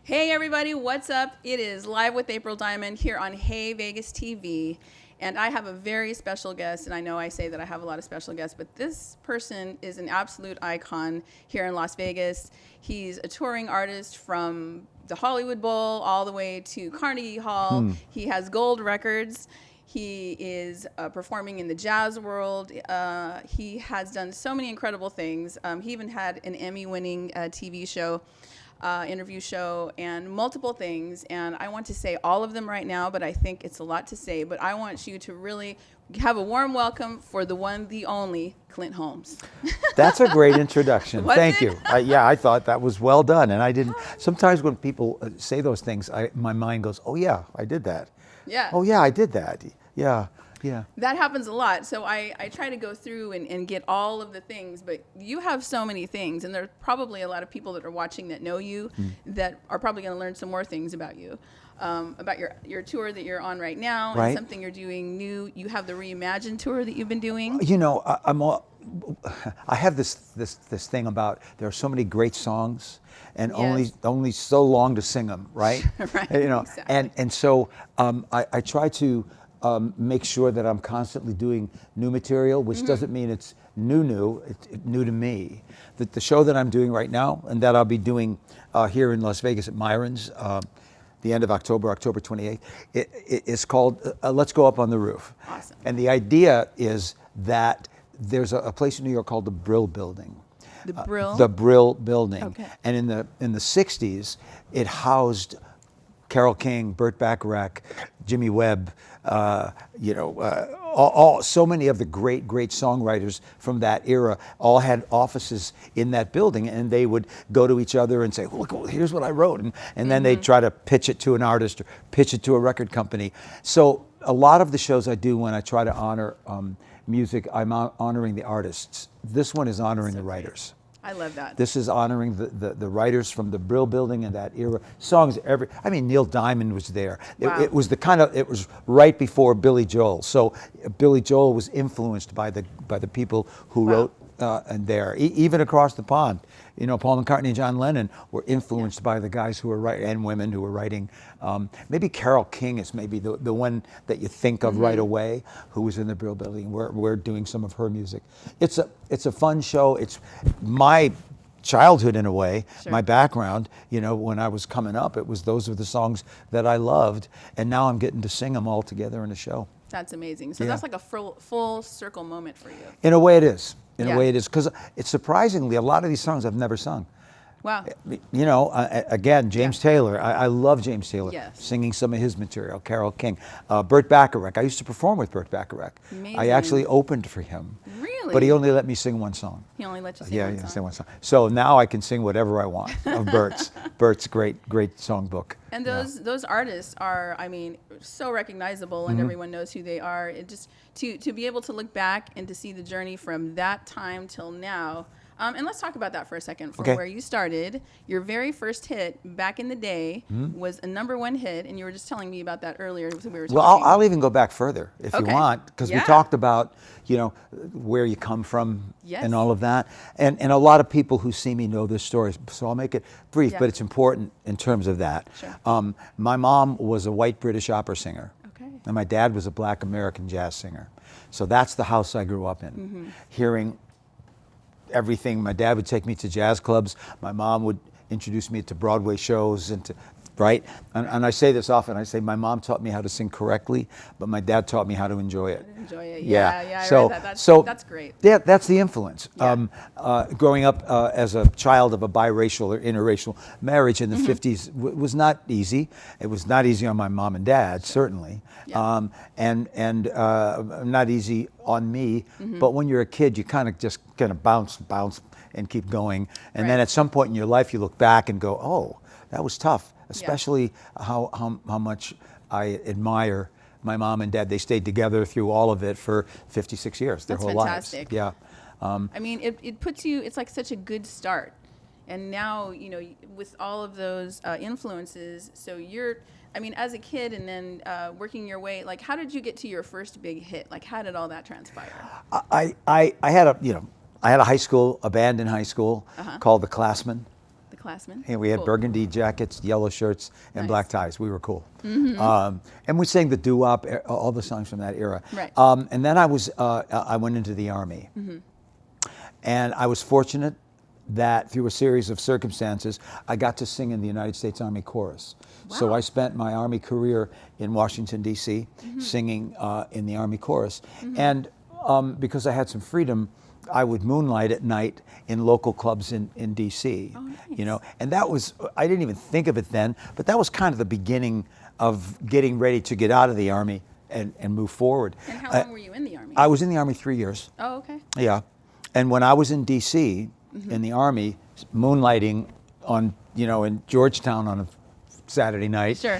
Hey everybody, what's up? It is Live with April Diamond here on Hey Vegas TV. And I have a very special guest, and I know I say that I have a lot of special guests, but this person is an absolute icon here in Las Vegas. He's a touring artist from the Hollywood Bowl all the way to Carnegie Hall. He has gold records. He is performing in the jazz world. He has done so many incredible things. He even had an Emmy-winning TV show. Interview show and multiple things, and I want to say all of them right now, but I think it's a lot to say. But I want you to really have a warm welcome for the one, the only, Clint Holmes. That's a great introduction. Was Thank it? you. Yeah, I thought that was well done, and I didn't. Sometimes when people say those things, my mind goes, "Oh yeah, I did that." Yeah. Oh yeah, I did that. Yeah. Yeah. That happens a lot. So I try to go through and get all of the things, but you have so many things, and there's probably a lot of people that are watching that know you that are probably going to learn some more things about you, about your tour that you're on right now, Right. and something you're doing new. You have the Reimagine Tour that you've been doing. You know, I have this thing about there are so many great songs, and Yes. only so long to sing them, right? Right, You know, exactly. and so I try to make sure that I'm constantly doing new material, which doesn't mean it's new. It's new to me. The show that I'm doing right now, and that I'll be doing here in Las Vegas at Myron's, the end of October 28th, it is called Let's Go Up on the Roof. Awesome. And the idea is that there's a place in New York called the Brill Building. The Brill? The Brill Building. Okay. And in the 60s, it housed Carole King, Burt Bacharach, Jimmy Webb, so many of the great songwriters from that era all had offices in that building, and they would go to each other and say, "Look, here's what I wrote," and then they'd try to pitch it to an artist or pitch it to a record company. So a lot of the shows I do when I try to honor music, I'm honoring the artists. This one is honoring the writers. I love that. This is honoring the writers from the Brill Building and that era. Songs Neil Diamond was there. Wow. It was it was right before Billy Joel. So Billy Joel was influenced by the people who Wow. wrote and there. Even across the pond, Paul McCartney and John Lennon were influenced by the guys who were writing, and women who were writing. Maybe Carole King is maybe the one that you think of right away, who was in the Brill Building. We're doing some of her music. It's a fun show. It's my childhood in a way, Sure. my background. When I was coming up, those were the songs that I loved, and now I'm getting to sing them all together in a show. That's amazing. So Yeah. that's like a full circle moment for you. In a way, it is. In Yeah. a way, it is, because it's surprisingly a lot of these songs I've never sung. Wow. Again, James Taylor. I love James Taylor. Yes. Singing some of his material. Carole King, Burt Bacharach. I used to perform with Burt Bacharach. Amazing. I actually opened for him. Really? But he only let me sing one song. He only let you sing Yeah, one yeah, song. sing one song. So now I can sing whatever I want of Burt's. Burt's great songbook. And those artists are, so recognizable, and everyone knows who they are. It just to be able to look back and to see the journey from that time till now. And let's talk about that for a second. From Okay. where you started, your very first hit back in the day was a #1 hit, and you were just telling me about that earlier. We were Well, talking. I'll even go back further if you Okay. want, because we Yeah. talked about, where you come from Yes. and all of that. And a lot of people who see me know this story, so I'll make it brief, Yeah. but it's important in terms of that. Sure. My mom was a white British opera singer, Okay. and my dad was a black American jazz singer. So that's the house I grew up in, hearing everything. My dad would take me to jazz clubs. My mom would introduce me to Broadway shows right? And I say this often. I say my mom taught me how to sing correctly, but my dad taught me how to enjoy it. Enjoy it. Yeah. Yeah. I So- read that. so- That's great. Yeah, that's the influence. Yeah. Growing up as a child of a biracial or interracial marriage in the 50s was not easy. It was not easy on my mom and dad, certainly, Yeah. and not easy on me. But when you're a kid, you kind of bounce, and keep going. And then Right. at some point in your life, you look back and go, "Oh, that was tough." Especially how much I admire my mom and dad. They stayed together through all of it for 56 years, their That's whole fantastic. lives. Yeah. It puts you, it's like such a good start. And now, with all of those influences, so you're, as a kid and then working your way, like, how did you get to your first big hit? Like, how did all that transpire? I had a high school, a band in high school called The Classmen. upperclassmen. And we had Cool. burgundy jackets, yellow shirts, and Nice. black ties. We were cool. And we sang the doo-wop, all the songs from that era. Right. And then I went into the Army. And I was fortunate that through a series of circumstances, I got to sing in the United States Army Chorus. So Wow. I spent my Army career in Washington, D.C., singing in the Army Chorus. And because I had some freedom, I would moonlight at night in local clubs in D.C. Oh, nice. You know, and that was, I didn't even think of it then, but that was kind of the beginning of getting ready to get out of the Army and move forward. And how long were you in the Army? I was in the Army 3 years. Oh, okay. Yeah. And when I was in D.C., in the Army, moonlighting on, in Georgetown on a Saturday night. Sure.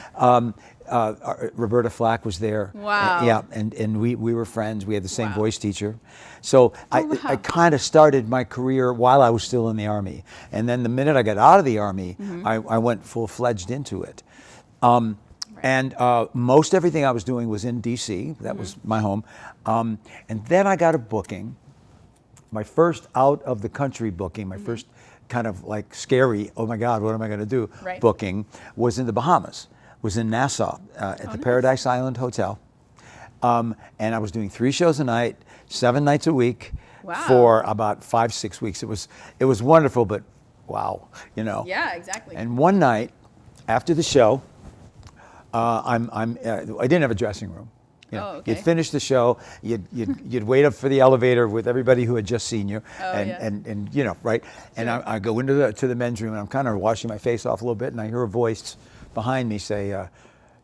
Roberta Flack was there. Wow. Yeah, and we were friends. We had the same Wow. voice teacher. So wow. I kind of started my career while I was still in the Army. And then the minute I got out of the Army, I went full-fledged into it. And most everything I was doing was in D.C. That was my home. And then I got a booking, my first out-of-the-country booking, my first kind of like scary, oh my God, what am I going to do, Right. booking, was in the Bahamas, was in Nassau at the nice. Paradise Island Hotel. And I was doing 3 shows a night, 7 nights a week Wow. for about 5-6 weeks. It was wonderful, but wow, Yeah, exactly. And one night after the show, I didn't have a dressing room. Oh, okay. You'd finish the show, you'd wait up for the elevator with everybody who had just seen you, Oh, yeah. and right. And I go into the men's room, and I'm kind of washing my face off a little bit, and I hear a voice behind me say,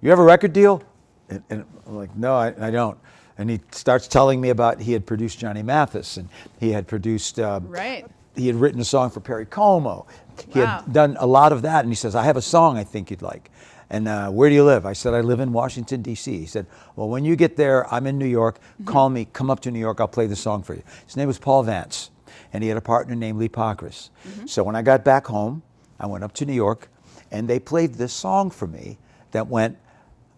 "You have a record deal?" And I'm like, "No, I don't." And he starts telling me about he had produced Johnny Mathis, and he had produced. Right. He had written a song for Perry Como. He Wow. had done a lot of that, and he says, "I have a song I think you'd like." And where do you live? I said, I live in Washington, D.C. He said, well, when you get there, I'm in New York. Call me, come up to New York, I'll play the song for you. His name was Paul Vance, and he had a partner named Lee Pockrass. So when I got back home, I went up to New York, and they played this song for me that went,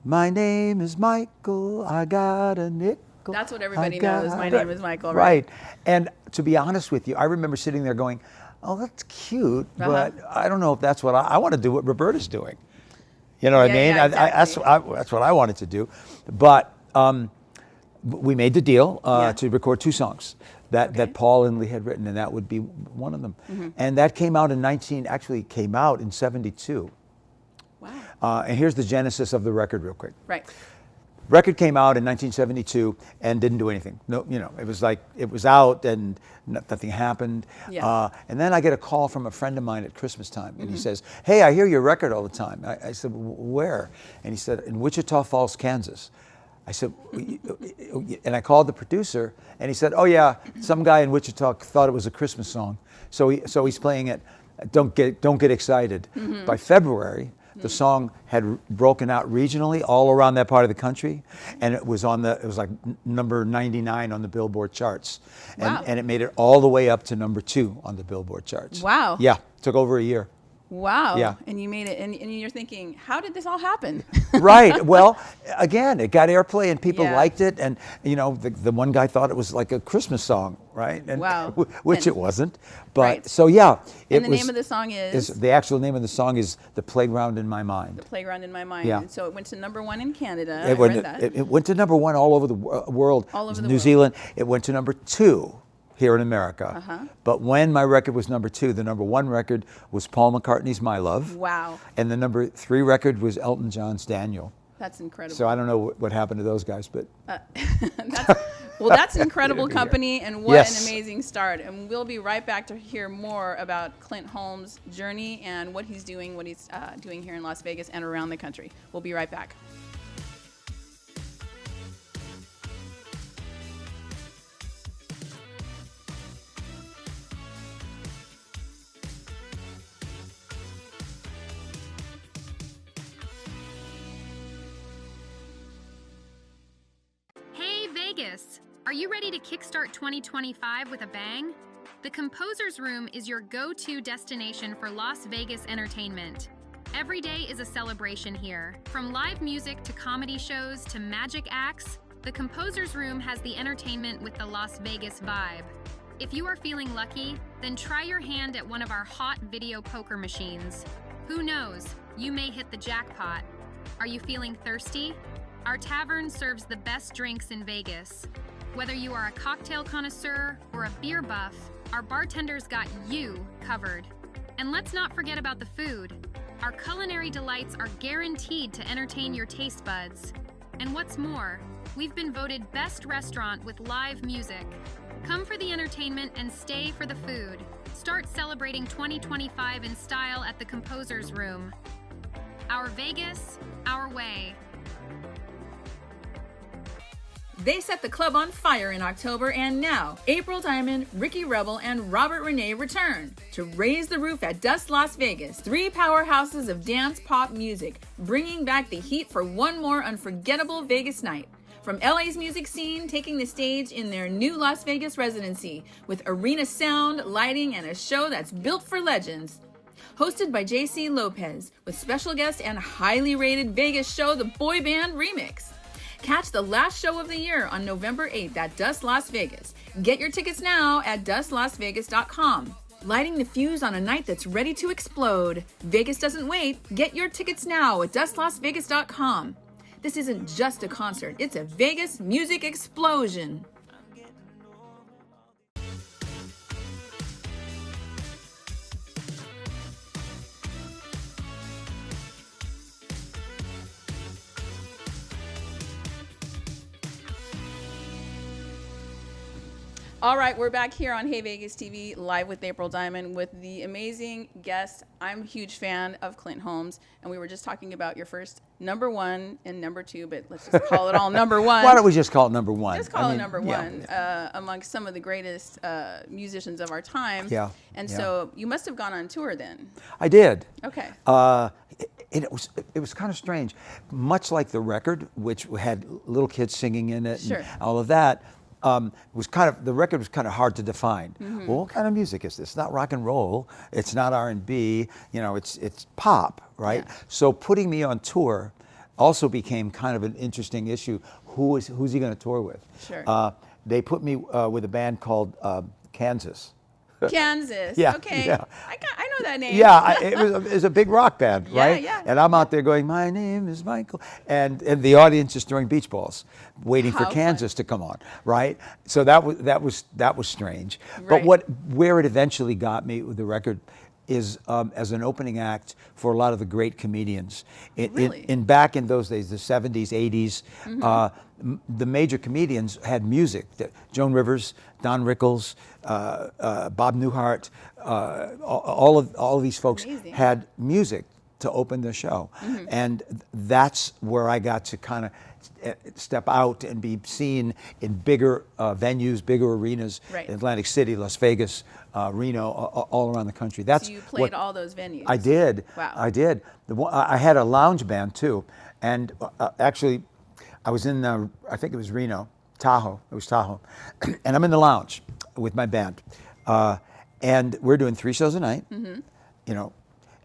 my name is Michael, I got a nickel. That's what everybody I got knows. My a-" name is Michael, right? Right. And to be honest with you, I remember sitting there going, oh, that's cute, but I don't know if that's what I want to do what Roberta's doing. You know what I Yeah, mean? yeah, exactly. That's what I wanted to do. But we made the deal Yeah. to record 2 songs that Paul and Lee had written, and that would be one of them. And that came out came out in 72. Wow. And here's the genesis of the record real quick. Right. Record came out in 1972 and didn't do anything. No, it was like it was out and nothing happened. Yeah. And then I get a call from a friend of mine at Christmas time, and he says, "Hey, I hear your record all the time." I said, "Where?" And he said, "In Wichita Falls, Kansas." I said, and I called the producer, and he said, "Oh yeah, some guy in Wichita thought it was a Christmas song, so he's playing it. Don't get excited." By February, the song had broken out regionally all around that part of the country, and it was like number 99 on the Billboard charts, Wow. and it made it all the way up to number 2 on the Billboard charts. Wow. Yeah, took over a year. Wow. Yeah. And you made it, and you're thinking, how did this all happen? Right. Well, again, it got airplay and people Yeah. liked it, and the one guy thought it was like a Christmas song, right? And, Wow. Which And- it wasn't. But Right. so yeah, it And the was. name of the song is? The actual name of the song is "The Playground in My Mind." The Playground in My Mind. Yeah. And so it went to number 1 in Canada. It I went, read that. it went to number 1 all over the world. All over the New world. Zealand. It went to number 2 here in America. But when my record was number 2, the number 1 record was Paul McCartney's "My Love," Wow. and the number 3 record was Elton John's "Daniel." That's incredible. So I don't know what happened to those guys, but That's an incredible company, and what Yes. an amazing start. And we'll be right back to hear more about Clint Holmes' journey and what he's doing here in Las Vegas and around the country. We'll be right back. Hey Vegas! Are you ready to kickstart 2025 with a bang? The Composer's Room is your go-to destination for Las Vegas entertainment. Every day is a celebration here. From live music to comedy shows to magic acts, the Composer's Room has the entertainment with the Las Vegas vibe. If you are feeling lucky, then try your hand at one of our hot video poker machines. Who knows, you may hit the jackpot. Are you feeling thirsty? Our tavern serves the best drinks in Vegas. Whether you are a cocktail connoisseur or a beer buff, our bartenders got you covered. And let's not forget about the food. Our culinary delights are guaranteed to entertain your taste buds. And what's more, we've been voted best restaurant with live music. Come for the entertainment and stay for the food. Start celebrating 2025 in style at the Composer's Room. Our Vegas, our way. They set the club on fire in October, and now April Diamond, Ricky Rebel, and Robert Renee return to raise the roof at Dust Las Vegas, 3 powerhouses of dance pop music, bringing back the heat for one more unforgettable Vegas night. From LA's music scene, taking the stage in their new Las Vegas residency with arena sound, lighting, and a show that's built for legends. Hosted by JC Lopez, with special guest and highly rated Vegas show, the Boy Band Remix. Catch the last show of the year on November 8th at Dust Las Vegas. Get your tickets now at dustlasvegas.com. Lighting the fuse on a night that's ready to explode. Vegas doesn't wait. Get your tickets now at dustlasvegas.com. This isn't just a concert, it's a Vegas music explosion. All right, we're back here on Hey Vegas TV, live with April Diamond, with the amazing guest. I'm a huge fan of Clint Holmes, and we were just talking about your first number 1 and number 2, but let's just call it all number 1. Why don't we just call it number 1? Just call it number 1, amongst some of the greatest musicians of our time. Yeah. And so you must have gone on tour then. I did. Okay. It was kind of strange. Much like the record, which had little kids singing in it, Sure. and all of that. The record was kind of hard to define. Mm-hmm. Well, what kind of music is this? It's not rock and roll. It's not R&B. You know, it's pop, right? Yeah. So putting me on tour also became kind of an interesting issue. Who's he going to tour with? Sure. They put me with a band called Kansas. Kansas. Yeah, Okay. yeah. I know that name. Yeah, it was a big rock band, Yeah, right? yeah. And I'm out there going, my name is Michael. And the audience is throwing beach balls, waiting for How Kansas to come on, right? So that was strange. Right. But where it eventually got me with the record is as an opening act for a lot of the great comedians. Really? Back in those days, the 70s, 80s, Mm-hmm. the major comedians had music. Joan Rivers, Don Rickles, Bob Newhart, all of these folks Amazing. had music to open the show. Mm-hmm. And that's where I got to kind of step out and be seen in bigger venues, bigger arenas, Right. Atlantic City, Las Vegas, Reno, all around the country. That's So you played all those venues. I did. Wow. I did. I had a lounge band too, and actually, I was in I think it was Reno, Tahoe. It was Tahoe, and I'm in the lounge with my band, and we're doing 3 shows a night. Mm-hmm. You know,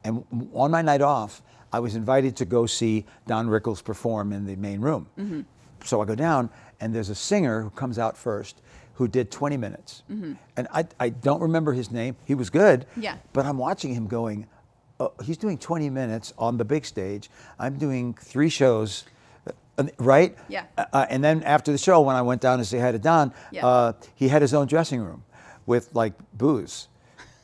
and on my night off, I was invited to go see Don Rickles perform in the main room. Mm-hmm. So I go down, and there's a singer who comes out first, who did 20 minutes. Mm-hmm. And I don't remember his name. He was good. Yeah. But I'm watching him going, he's doing 20 minutes on the big stage. I'm doing 3 shows, right? Yeah. And then after the show, when I went down to say hi to Don, Yeah. he had his own dressing room with like booze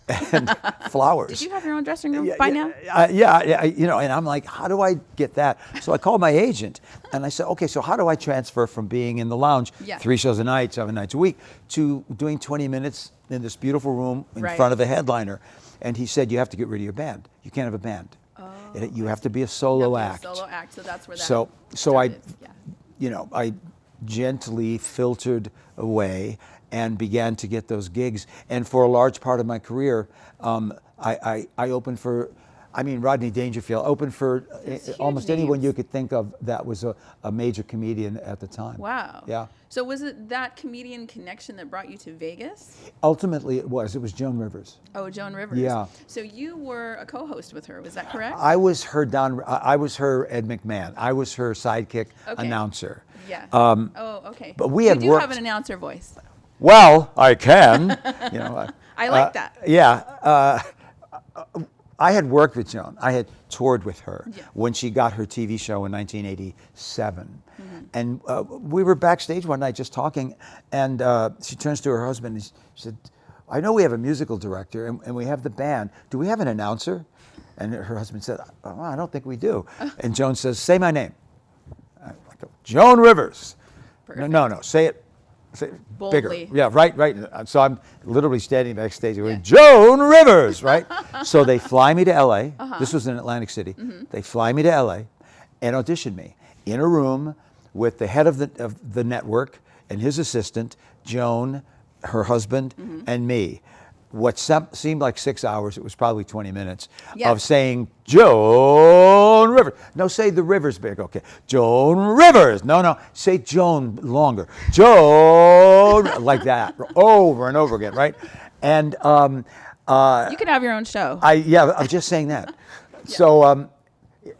and flowers. Did you have your own dressing room by now? Yeah, you know, and I'm like, how do I get that? So I called my agent and I said, okay, so how do I transfer from being in the lounge, Yeah. 3 shows a night, 7 nights a week, to doing 20 minutes in this beautiful room in Right. front of a headliner? And he said, you have to get rid of your band. You can't have a band. You have to be a solo act. Solo act, so that's where that So started. Yeah. you know, I gently filtered away and began to get those gigs. And for a large part of my career, I opened for, Rodney Dangerfield, opened for almost huge anyone names. you could think of that was a major comedian at the time. Wow. Yeah. So was it that comedian connection that brought you to Vegas? Ultimately, it was Joan Rivers. Oh, Joan Rivers. Yeah. So you were a co-host with her, was that correct? I was her Ed McMahon. I was her sidekick Okay. announcer. Yeah. Okay. but we you had do worked- have an announcer voice. Well, I can. You know, I like that. Yeah. I had worked with Joan. I had toured with her Yeah. when she got her TV show in 1987. And we were backstage one night just talking, and she turns to her husband and she said, I know we have a musical director and we have the band. Do we have an announcer? And her husband said, oh, I don't think we do. And Joan says, say my name. I go, Joan Rivers. Perfect. No, say it bigger. Boldly. Yeah, right. So I'm literally standing backstage going, Joan Rivers, right? So they fly me to LA. This was in Atlantic City. They fly me to LA and audition me in a room with the head of the network and his assistant, Joan, her husband, and me. What seemed like 6 hours, it was probably 20 minutes of saying, Joan Rivers. No, say the Rivers big, okay. Joan Rivers. No, say Joan longer. Joan, like that, over and over again, right? And You could have your own show. I'm just saying that. So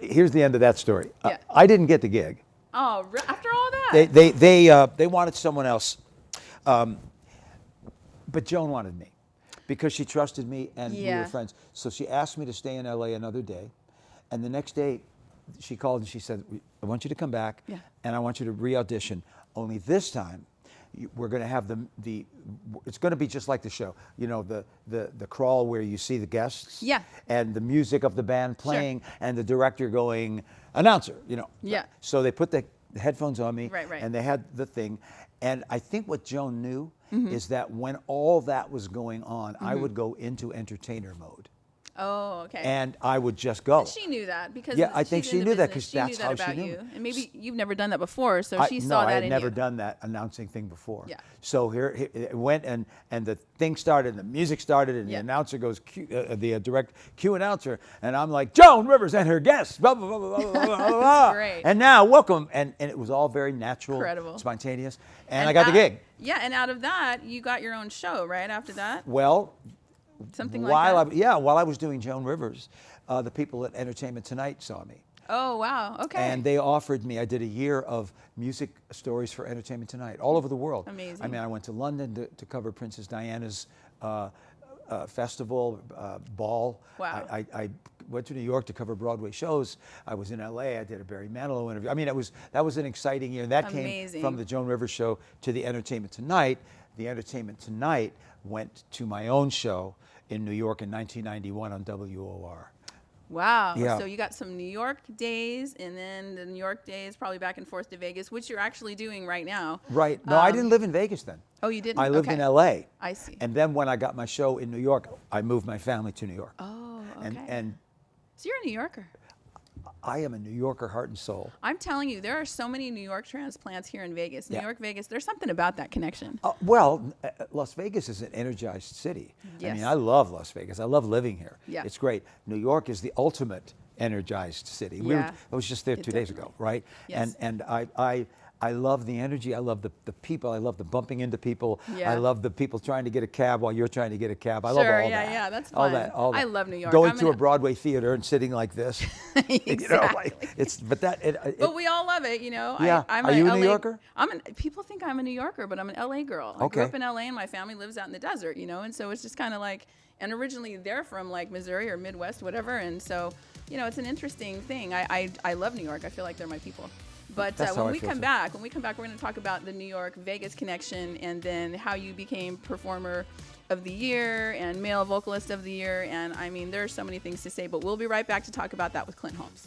here's the end of that story. I didn't get the gig. Oh, after all that? They wanted someone else, but Joan wanted me because she trusted me and we were friends. So she asked me to stay in LA another day, and the next day she called and she said, I want you to come back and I want you to re-audition. Only this time we're going to have it's going to be just like the show, you know, the crawl where you see the guests and the music of the band playing and the director going, announcer, you know. So they put the headphones on me and they had the thing. And I think what Joan knew is that when all that was going on, I would go into entertainer mode. Oh, okay. And I would just go. And she knew that because I think she knew that because that's how she knew. You. And maybe you've never done that before, so she saw that in you. No, I had never done that announcing thing before. Yeah. So here it went, and the thing started, and the music started, and the announcer goes, the direct cue announcer, and I'm like, Joan Rivers and her guests, blah, blah, blah, blah, blah, blah, blah. Great. And now, welcome. And it was all very natural, incredible, spontaneous, and I got the gig. Yeah, and out of that, you got your own show, right, after that? Well, something like that? While I was doing Joan Rivers, the people at Entertainment Tonight saw me. Oh, wow, okay. And they offered me, I did a year of music stories for Entertainment Tonight, all over the world. Amazing. I mean, I went to London to cover Princess Diana's festival, ball. Wow. I went to New York to cover Broadway shows. I was in LA, I did a Barry Manilow interview. I mean, that was an exciting year. And that came from the Joan Rivers show to the Entertainment Tonight. The Entertainment Tonight went to my own show in New York in 1991 on WOR. Wow. Yeah. So you got some New York days, and then the New York days probably back and forth to Vegas, which you're actually doing right now. Right. No, I didn't live in Vegas then. Oh, you didn't? I lived in LA. I see. And then when I got my show in New York, I moved my family to New York. Oh, okay. And so you're a New Yorker. I am a New Yorker, heart and soul. I'm telling you, there are so many New York transplants here in Vegas. New York, Vegas, there's something about that connection. Las Vegas is an energized city. Yes. I mean, I love Las Vegas. I love living here. Yeah. It's great. New York is the ultimate energized city. Yeah. I was just there 2 days ago, right? Yes. And I love the energy. I love the people. I love the bumping into people. Yeah. I love the people trying to get a cab while you're trying to get a cab. I love all that. Yeah, that's fun. All that. I love New York. Going to a Broadway theater and sitting like this. Exactly. You know, like, but we all love it, you know. Yeah. I'm Are you a LA, New Yorker? People think I'm a New Yorker, but I'm an LA girl. I grew up in LA, and my family lives out in the desert, you know, and so it's just kind of like, and originally they're from like Missouri or Midwest, whatever, and so, you know, it's an interesting thing. I love New York. I feel like they're my people. But when we come back, we're going to talk about the New York-Vegas connection, and then how you became Performer of the Year and Male Vocalist of the Year. And I mean, there are so many things to say, but we'll be right back to talk about that with Clint Holmes.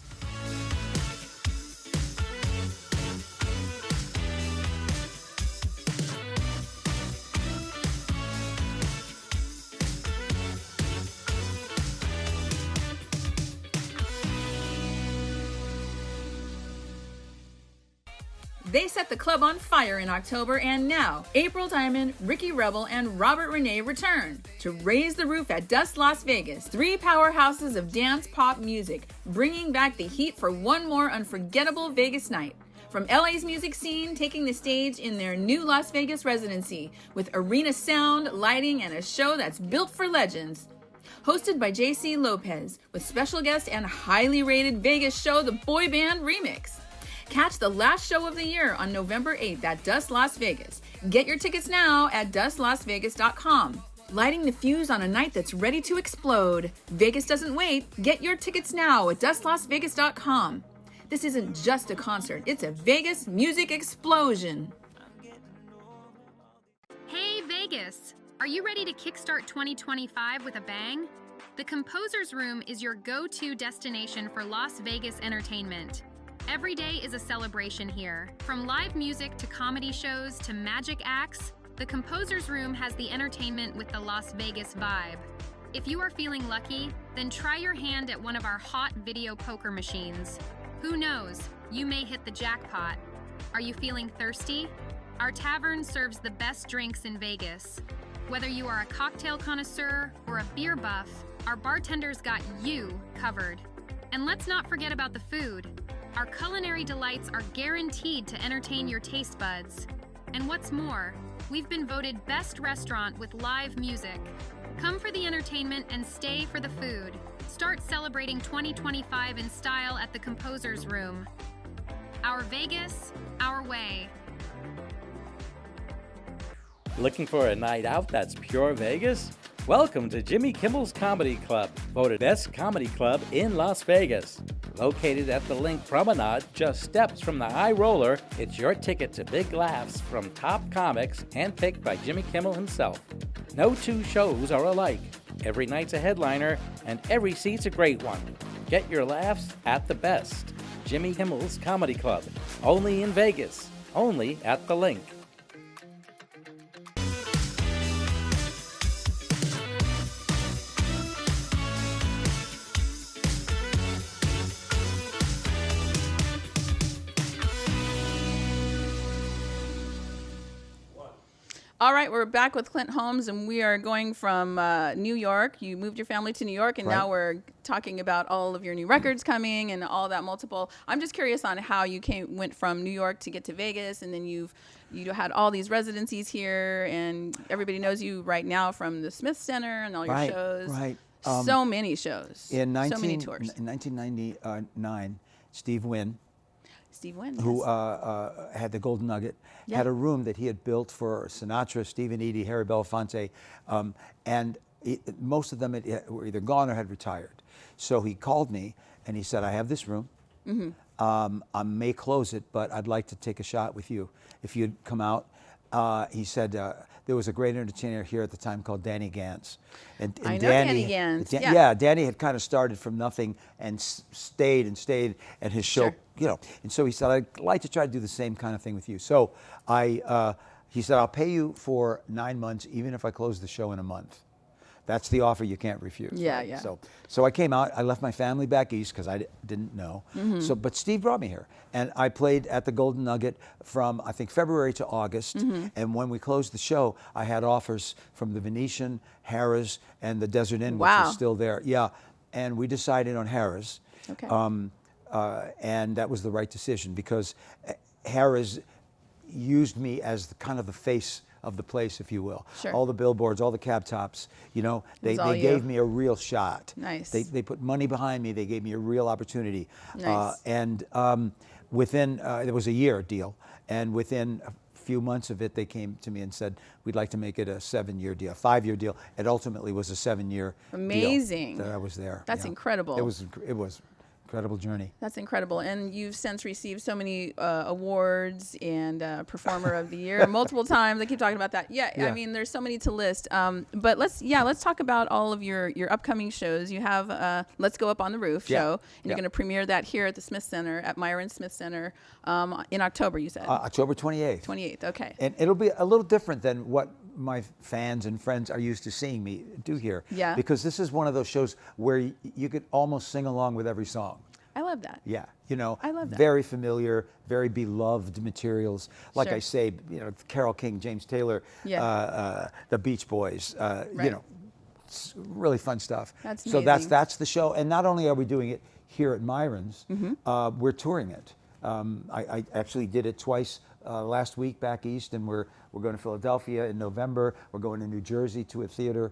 They set the club on fire in October, and now April Diamond, Ricky Rebel, and Robert Renee return to raise the roof at Dust Las Vegas, 3 powerhouses of dance pop music, bringing back the heat for one more unforgettable Vegas night. From LA's music scene, taking the stage in their new Las Vegas residency with arena sound, lighting, and a show that's built for legends. Hosted by JC Lopez, with special guest and highly rated Vegas show, The Boy Band Remix. Catch the last show of the year on November 8th at Dust Las Vegas. Get your tickets now at dustlasvegas.com. Lighting the fuse on a night that's ready to explode. Vegas doesn't wait. Get your tickets now at dustlasvegas.com. This isn't just a concert, it's a Vegas music explosion. Hey Vegas! Are you ready to kickstart 2025 with a bang? The Composer's Room is your go-to destination for Las Vegas entertainment. Every day is a celebration here. From live music to comedy shows to magic acts, the Composer's Room has the entertainment with the Las Vegas vibe. If you are feeling lucky, then try your hand at one of our hot video poker machines. Who knows, you may hit the jackpot. Are you feeling thirsty? Our tavern serves the best drinks in Vegas. Whether you are a cocktail connoisseur or a beer buff, our bartenders got you covered. And let's not forget about the food. Our culinary delights are guaranteed to entertain your taste buds. And what's more, we've been voted best restaurant with live music. Come for the entertainment and stay for the food. Start celebrating 2025 in style at the Composer's Room. Our Vegas, our way. Looking for a night out that's pure Vegas? Welcome to Jimmy Kimmel's Comedy Club, voted best comedy club in Las Vegas. Located at the Link Promenade, just steps from the High Roller, it's your ticket to big laughs from top comics handpicked by Jimmy Kimmel himself. No two shows are alike. Every night's a headliner, and every seat's a great one. Get your laughs at the best. Jimmy Kimmel's Comedy Club, only in Vegas, only at the Link. All right, we're back with Clint Holmes, and we are going from New York. You moved your family to New York, and now we're talking about all of your new records coming and all that multiple. I'm just curious on how you went from New York to get to Vegas, and then you had all these residencies here, and everybody knows you right now from the Smith Center and all your shows. Right. So many shows. So many tours. In 1999, Steve Wynn, who had the Golden Nugget, had a room that he had built for Sinatra, Stephen Eady, Harry Belafonte, and most of them were either gone or had retired. So he called me and he said, I have this room. I may close it, but I'd like to take a shot with you. If you'd come out, he said, there was a great entertainer here at the time called Danny Gans. And I know Danny Gans. Yeah, Danny had kind of started from nothing and stayed, and his show, and so he said, I'd like to try to do the same kind of thing with you. So he said, I'll pay you for 9 months, even if I close the show in a month. That's the offer you can't refuse. Yeah, right? yeah. So I came out. I left my family back east because I didn't know. But Steve brought me here, and I played at the Golden Nugget from I think February to August. And when we closed the show, I had offers from the Venetian, Harrah's, and the Desert Inn, which is still there. Yeah, and we decided on Harrah's. Okay. And that was the right decision because Harrah's used me as kind of the face of the place, if you will. Sure. All the billboards, all the cab tops, they gave me a real shot. Nice. They put money behind me. They gave me a real opportunity. Nice. Within, it was a year deal, and within a few months of it, they came to me and said, we'd like to make it a 7-year deal, 5-year deal. It ultimately was a 7-year Amazing. deal that I was there. That's incredible. It was incredible journey. That's incredible. And you've since received so many awards and Performer of the Year multiple times. I keep talking about that. Yeah, I mean, there's so many to list. But let's talk about all of your upcoming shows. You have Let's Go Up on the Roof show, and you're going to premiere that here at the Smith Center, at Myron Smith Center, in October, you said? October 28th. 28th, okay. And it'll be a little different than what my fans and friends are used to seeing me do here. Yeah. Because this is one of those shows where you could almost sing along with every song. I love that. Yeah, I love that. Very familiar, very beloved materials. Like Sure. I say, Carole King, James Taylor, the Beach Boys, it's really fun stuff. That's so amazing. that's the show. And not only are we doing it here at Myron's, we're touring it. I actually did it twice last week back east, and we're going to Philadelphia in November. We're going to New Jersey to a theater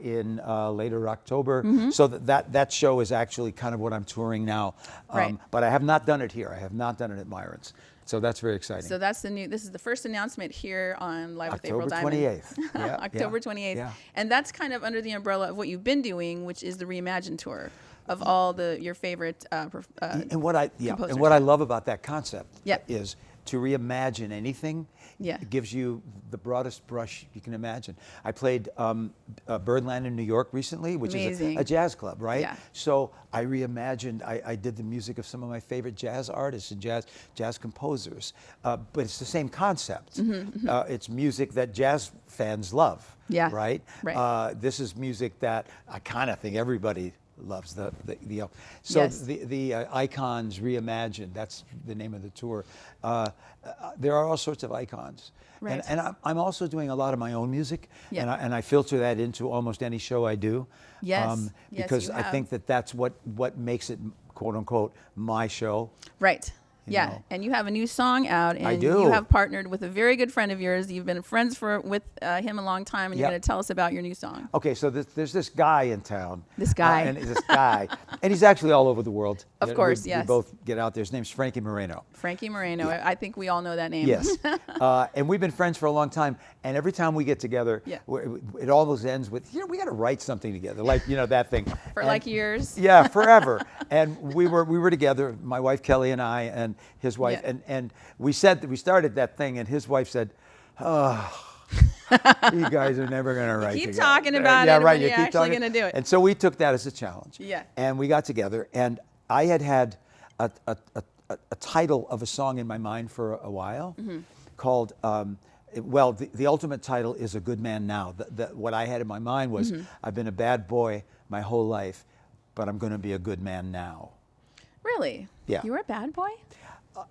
in later October. So that show is actually kind of what I'm touring now. Right. But I have not done it here. I have not done it at Myron's. So that's very exciting. So that's this is the first announcement here on Live with April October Diamond. 28th. Yeah, October 28th. Yeah. And that's kind of under the umbrella of what you've been doing, which is the Reimagine Tour of all your favorite And what I composers. love about that concept is to reimagine anything. Yeah. It gives you the broadest brush you can imagine. I played Birdland in New York recently, which is Amazing. a jazz club, right? Yeah. So I reimagined. I did the music of some of my favorite jazz artists and jazz composers, but it's the same concept. It's music that jazz fans love. Yeah. Right. Right. This is music that I kind of think everybody loves the Yes. the Icons Reimagined, that's the name of the tour. There are all sorts of icons. Right. And I'm also doing a lot of my own music, Yeah. and I filter that into almost any show I do. Yes. Yes, because you I have. think that's what makes it, quote unquote, my show. Right. You Yeah, know. and you have a new song out, and I do. you have partnered with a very good friend of yours. You've been friends with him a long time, and you're Yep. going to tell us about your new song. Okay, so there's this guy in town. This guy. And he's actually all over the world. Of course, we yes. both get out there. His name's Frankie Moreno. Frankie Moreno. I think we all know that name. Yes. And we've been friends for a long time. And every time we get together, Yeah. it always ends with, we got to write something together. Like, that thing. For And- like years. Yeah, forever. And we were together, my wife Kelly and I and his wife. Yeah. And we started that thing, and his wife said, oh, you guys are never going to write keep together. talking about Yeah, it right, when you you're keep actually talking. gonna do it. And so we took that as a challenge. Yeah. And we got together, and I had a title of a song in my mind for a while called, the ultimate title is A Good Man Now. What I had in my mind was, I've been a bad boy my whole life, but I'm going to be a good man now. Really? Yeah. You were a bad boy?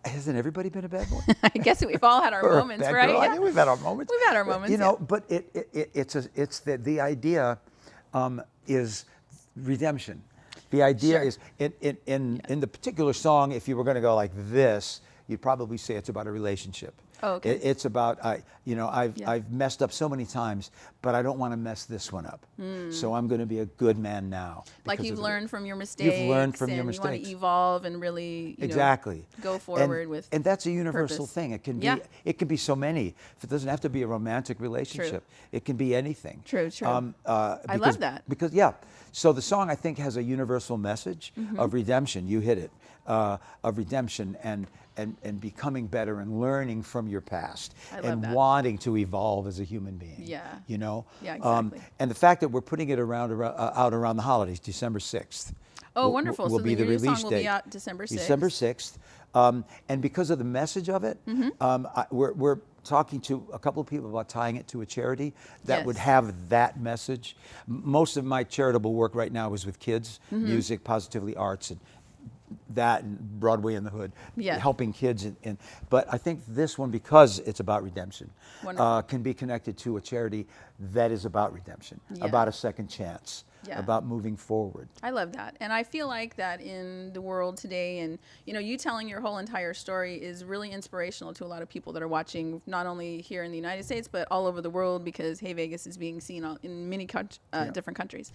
Hasn't everybody been a bad boy? I guess we've all had our Or a moments, bad right? girl? Yeah. I think we've had our moments. We've had our moments, But it's the idea is redemption. The idea Sure. is in the particular song, if you were going to go like this, you'd probably say it's about a relationship. Oh, okay. It's about I've messed up so many times, but I don't want to mess this one up. So I'm going to be a good man now. Like because you've of learned from your mistakes. You've learned from your and mistakes. You want to evolve and really Exactly. go forward with and that's a universal purpose. thing. It can Yeah. be it can be so many. It doesn't have to be a romantic relationship. It can be anything. True, true. I love that. Because so the song I think has a universal message of redemption. You hit it. Of redemption and becoming better and learning from your past I love and that. wanting to evolve as a human being. Yeah. Yeah, Um, exactly. and the fact that we're putting it out around the holidays, December 6th. Oh, wonderful. Will So be the the new song release will date. be out December 6th. December 6th. And because of the message of it, we're talking to a couple of people about tying it to a charity that would Yes. have that message. Most of my charitable work right now is with kids, music, positively arts, and that and Broadway in the Hood, Yeah. helping kids. But I think this one, because it's about redemption, Wonderful. can be connected to a charity that is about redemption, Yeah. about a second chance, Yeah. about moving forward. I love that. And I feel like that in the world today, and you telling your whole entire story is really inspirational to a lot of people that are watching, not only here in the United States, but all over the world, because Hey Vegas is being seen in many different countries.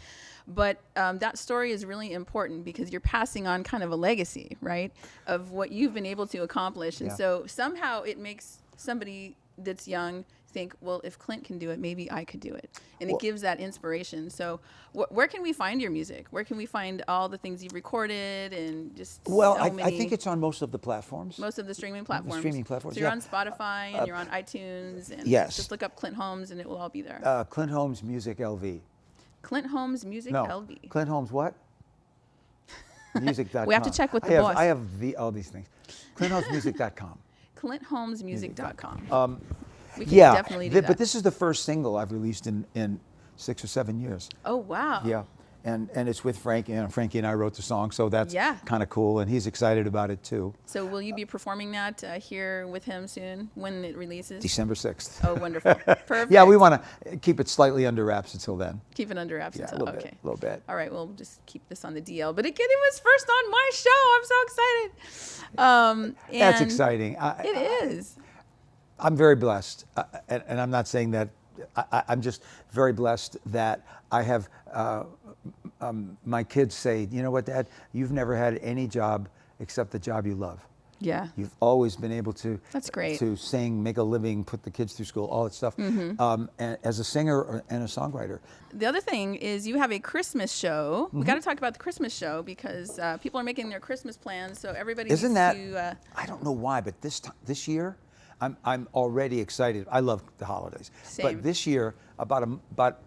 But that story is really important because you're passing on kind of a legacy, right, of what you've been able to accomplish. And Yeah. so somehow it makes somebody that's young think, well, if Clint can do it, maybe I could do it. And it gives that inspiration. So where can we find your music? Where can we find all the things you've recorded and just Well, so I many, think it's on most of the platforms. most of the streaming platforms. streaming platforms, So you're yeah. on Spotify and you're on iTunes. And yes. just look up Clint Holmes and it will all be there. Clint Holmes Music LV. Clint Holmes Music No. LV. Clint Holmes what? Music.com. We have to check with the boss. I have all these things. ClintHolmesMusic.com. ClintHolmesMusic.com. We can Yeah, definitely do that. but this is the first single I've released in 6 or 7 years. Oh, wow. Yeah, and it's with Frankie. Frankie and I wrote the song, so that's Yeah. kind of cool, and he's excited about it too. So will you be performing that here with him soon when it releases? December 6th. Oh, wonderful. Perfect. Yeah, we want to keep it slightly under wraps until then. Keep it under wraps Yeah, a until, little okay. bit, a little bit. All right, we'll just keep this on the DL. But again, it was first on my show. I'm so excited. That's and exciting. It is. I'm very blessed, and I'm not saying that. I'm just very blessed that I have my kids say, you know what, Dad, you've never had any job except the job you love. Yeah. You've always been able to. That's great. To sing, make a living, put the kids through school, all that stuff. And as a singer and a songwriter. The other thing is you have a Christmas show. We got to talk about the Christmas show because people are making their Christmas plans, so everybody Isn't that? needs to. I don't know why, but this year, I'm already excited. I love the holidays. Same. But this year, about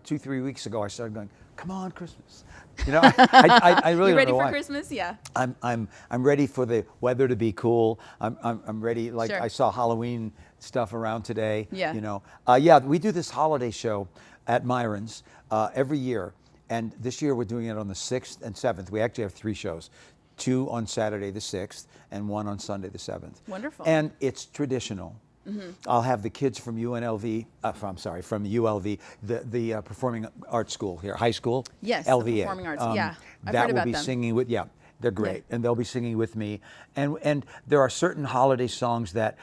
2-3 weeks ago, I started going, come on, Christmas. You know, I really You don't ready know for why. Christmas? Yeah. I'm ready for the weather to be cool. I'm ready. Like Sure. I saw Halloween stuff around today. Yeah. You know. Yeah, we do this holiday show at Myron's every year, and this year we're doing it on the 6th and 7th. We actually have 3 shows, 2 on Saturday the 6th and 1 on Sunday the 7th. Wonderful. And it's traditional. I'll have the kids from UNLV, from ULV, the Performing Arts School here, high school. Yes, the LVA. Performing Arts, yeah. I've that heard will about be them. singing with, they're great, and they'll be singing with me. And there are certain holiday songs that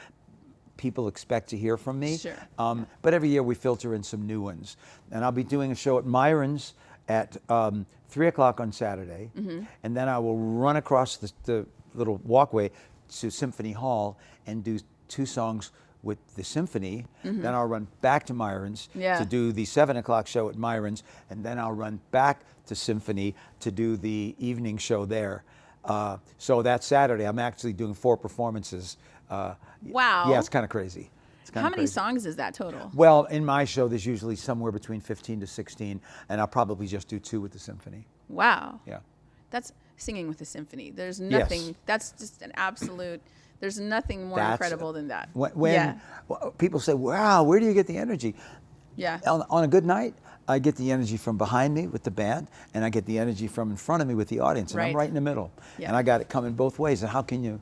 people expect to hear from me. Sure. But every year we filter in some new ones. And I'll be doing a show at Myron's at 3 o'clock on Saturday, and then I will run across the little walkway to Symphony Hall and do 2 songs with the symphony. Then I'll run back to Myron's to do the 7 o'clock show at Myron's, and then I'll run back to Symphony to do the evening show there. So that Saturday, I'm actually doing 4 performances. Wow. Yeah, it's kind of crazy. It's kinda How many crazy. songs is that total? Well, in my show, there's usually somewhere between 15 to 16, and I'll probably just do 2 with the symphony. Wow. Yeah. That's singing with a symphony. There's nothing. Yes. That's just an absolute. There's nothing more That's- incredible than that. When people say, wow, where do you get the energy? Yeah. On a good night, I get the energy from behind me with the band, and I get the energy from in front of me with the audience, and I'm Right. right in the middle. Yeah. And I got it coming both ways, and how can you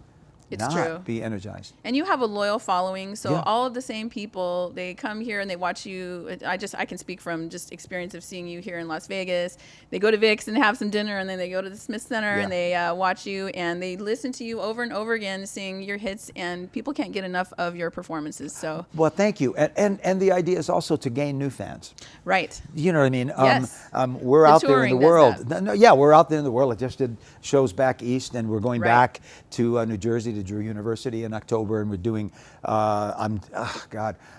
It's not true. be energized? And you have a loyal following, so Yeah. all of the same people, they come here and they watch you. I can speak from just experience of seeing you here in Las Vegas. They go to Vic's and have some dinner, and then they go to the Smith Center and they watch you, and they listen to you over and over again sing your hits, and people can't get enough of your performances. So Well, thank you. And the idea is also to gain new fans. right. You know what I mean? Yes. We're The out there in touring the does world. that. No, yeah, we're out there in the world. I just did shows back east, and we're going Right. back to New Jersey to Drew University in October, and we're doing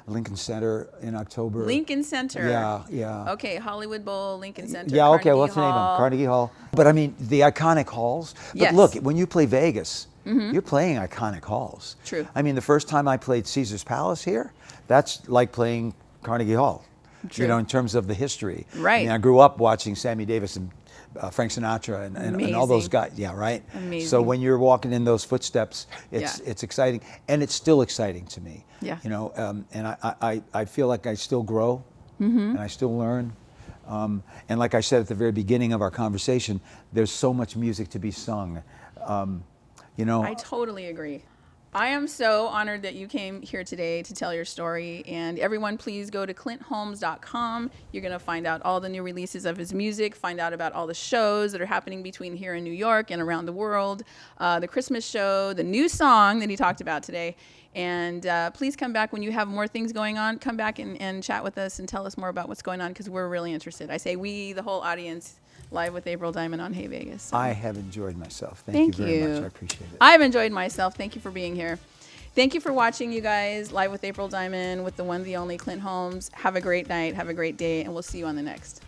Lincoln Center in October. Lincoln Center. Yeah. Okay, Hollywood Bowl, Lincoln Center. Yeah, okay, Carnegie what's the name of Hall. it? Carnegie Hall. But I mean, the iconic halls. But Yes. look, when you play Vegas, you're playing iconic halls. True. I mean, the first time I played Caesar's Palace here, that's like playing Carnegie Hall. True. You know, in terms of the history. Right. I mean, I grew up watching Sammy Davis and Frank Sinatra and all those Amazing. guys. Yeah, right? Amazing. So when you're walking in those footsteps, it's exciting. And it's still exciting to me. Yeah. You know, and I feel like I still grow and I still learn. And like I said at the very beginning of our conversation, there's so much music to be sung. You know, I totally agree. I am so honored that you came here today to tell your story. And everyone, please go to clintholmes.com. You're going to find out all the new releases of his music, find out about all the shows that are happening between here in New York and around the world, the Christmas show, the new song that he talked about today. And please come back when you have more things going on. Come back and chat with us and tell us more about what's going on, because we're really interested. I say we, the whole audience, live with April Diamond on Hey Vegas. So. I have enjoyed myself. Thank you very much. I appreciate it. I've enjoyed myself. Thank you for being here. Thank you for watching, you guys. Live with April Diamond with the one, the only Clint Holmes. Have a great night. Have a great day. And we'll see you on the next.